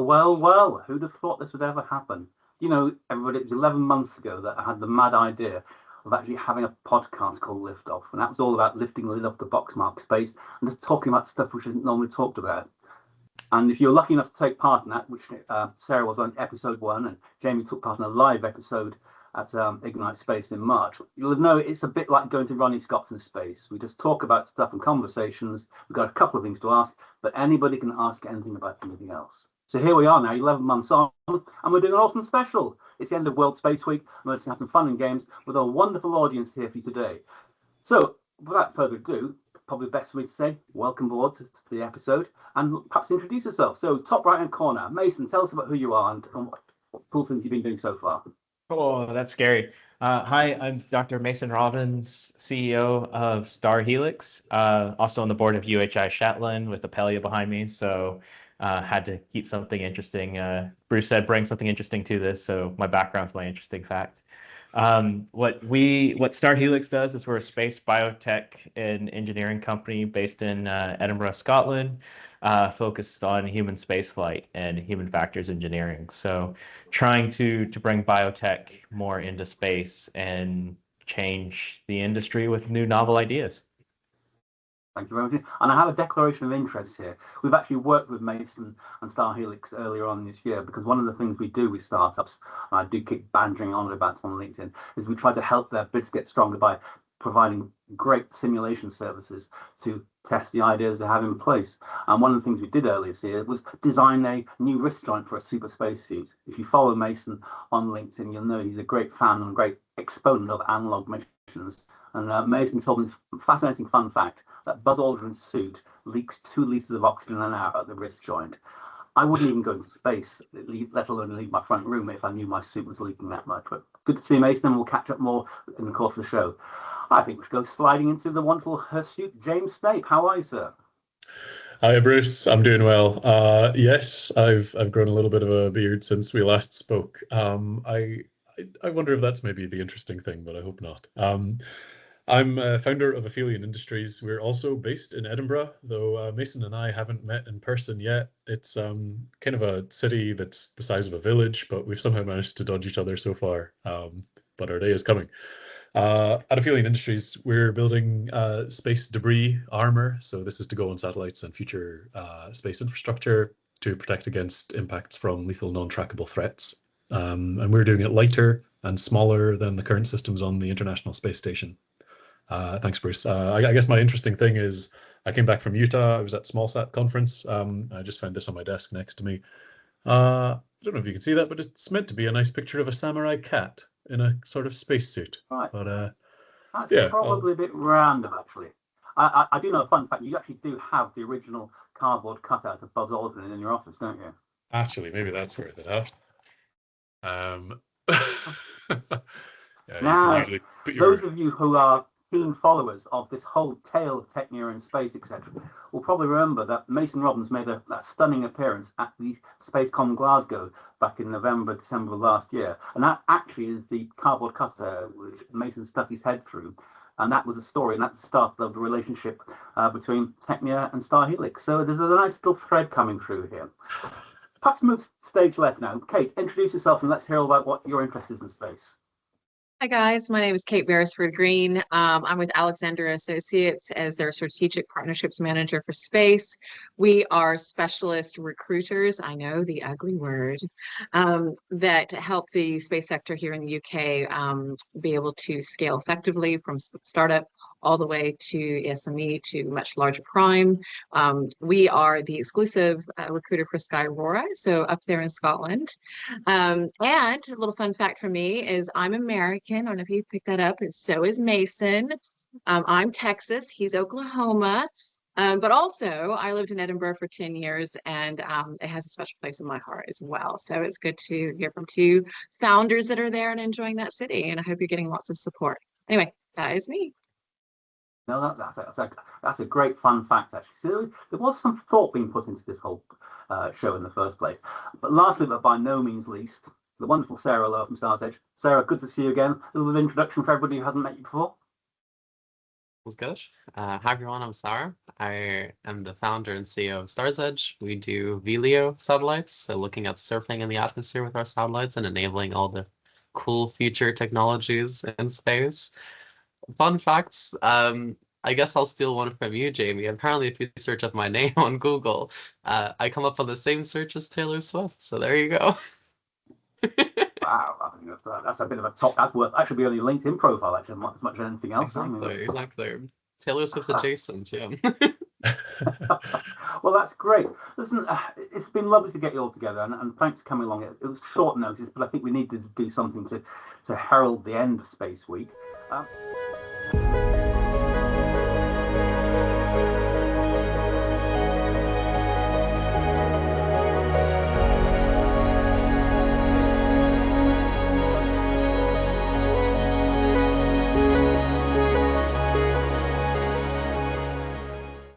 Well, well, well, who'd have thought this would ever happen? You know, everybody, it was 11 months ago that I had the mad idea of actually having a podcast called Lift Off. And that was all about lifting the lid off the boxmark space and just talking about stuff which isn't normally talked about. And if you're lucky enough to take part in that, which Sarah was on episode 1 and Jamie took part in a live episode at Ignite Space in March, you'll know it's a bit like going to Ronnie Scott's in space. We just talk about stuff and conversations. We've got a couple of things to ask, but anybody can ask anything about anything else. So here we are now, 11 months on, and we're doing an autumn special. It's the end of World Space Week, and we're going to have some fun and games with a wonderful audience here for you today. So without further ado, probably best for me to say, welcome aboard to the episode, and perhaps introduce yourself. So top right-hand corner, Mason, tell us about who you are and what cool things you've been doing so far. Oh, that's scary. Hi, I'm Dr. Mason Robbins, CEO of Star Helix, also on the board of UHI Shetland with Aphelion behind me. So had to keep something interesting. Bruce said, bring something interesting to this. So my background's my interesting fact. What Star Helix does is we're a space biotech and engineering company based in Edinburgh, Scotland, focused on human spaceflight and human factors engineering. So trying to bring biotech more into space and change the industry with new novel ideas. Thank you very much. And I have a declaration of interest here. We've actually worked with Mason and Star Helix earlier on this year because one of the things we do with startups, and I do keep bantering on about some on LinkedIn, is we try to help their bids get stronger by providing great simulation services to test the ideas they have in place. And one of the things we did earlier this year was design a new wrist joint for a super spacesuit. If you follow Mason on LinkedIn, you'll know he's a great fan and great exponent of analog missions. And Mason told me this fascinating fun fact that Buzz Aldrin's suit leaks 2 litres of oxygen an hour at the wrist joint. I wouldn't even go into space, let alone leave my front room if I knew my suit was leaking that much. But good to see Mason, and we'll catch up more in the course of the show. I think we should go sliding into the wonderful hirsute, James Snape. How are you, sir? Hi, Bruce. I'm doing well. Yes, I've grown a little bit of a beard since we last spoke. I wonder if that's maybe the interesting thing, but I hope not. I'm a founder of Aphelion Industries. We're also based in Edinburgh, though Mason and I haven't met in person yet. It's kind of a city that's the size of a village, but we've somehow managed to dodge each other so far. But our day is coming. At Aphelion Industries, we're building space debris armor. So this is to go on satellites and future space infrastructure to protect against impacts from lethal non-trackable threats. And we're doing it lighter and smaller than the current systems on the International Space Station. Thanks, Bruce. I guess my interesting thing is I came back from Utah. I was at SmallSat conference. I just found this on my desk next to me. I don't know if you can see that, but it's meant to be a nice picture of a samurai cat in a sort of spacesuit. Right. But That's yeah, probably a bit random, actually. I do know a fun fact. You actually do have the original cardboard cutout of Buzz Aldrin in your office, don't you? actually, maybe that's worth it, huh? Yeah, you can Now, usually put your... those of you who are keen followers of this whole tale of TECHNIA and space, etc., will probably remember that Mason Robbins made a stunning appearance at the Spacecom Glasgow back in November, December of last year. And that actually is the cardboard cutout which Mason stuck his head through. And that was a story, and that's the start of the relationship between TECHNIA and Star Helix. So there's a nice little thread coming through here. Perhaps move stage left now. Kate, introduce yourself and let's hear all about what your interest is in space. Hi guys, my name is Kate Beresford Green. I'm with Alexander Associates as their strategic partnerships manager for space. We are specialist recruiters, I know the ugly word, that help the space sector here in the UK be able to scale effectively from startup all the way to SME to much larger prime. We are the exclusive recruiter for Sky Aurora, so up there in Scotland. And a little fun fact for me is I'm American. I don't know if you picked that up, and so is Mason. I'm Texas, he's Oklahoma. But also, I lived in Edinburgh for 10 years, and it has a special place in my heart as well. So it's good to hear from 2 founders that are there and enjoying that city, and I hope you're getting lots of support. Anyway, that is me. No, that's a great fun fact, actually. So there was some thought being put into this whole show in the first place. But lastly, but by no means least, the wonderful Sara Alão from Star's Edge. Sarah, good to see you again. A little bit of introduction for everybody who hasn't met you before. Was good. Hi everyone, I'm Sara. I am the founder and CEO of Star's Edge. We do VLEO satellites, so looking at surfing in the atmosphere with our satellites and enabling all the cool future technologies in space. Fun facts, I guess I'll steal one from you, Jamie. Apparently, if you search up my name on Google, I come up on the same search as Taylor Swift, so there you go. Wow, I think that's a bit of a top. That's worth. That should be on your LinkedIn profile, actually, as much as anything else. Exactly. Taylor Swift adjacent, yeah. Well, that's great. Listen, it's been lovely to get you all together, and thanks for coming along. It was short notice, but I think we need to do something to herald the end of Space Week.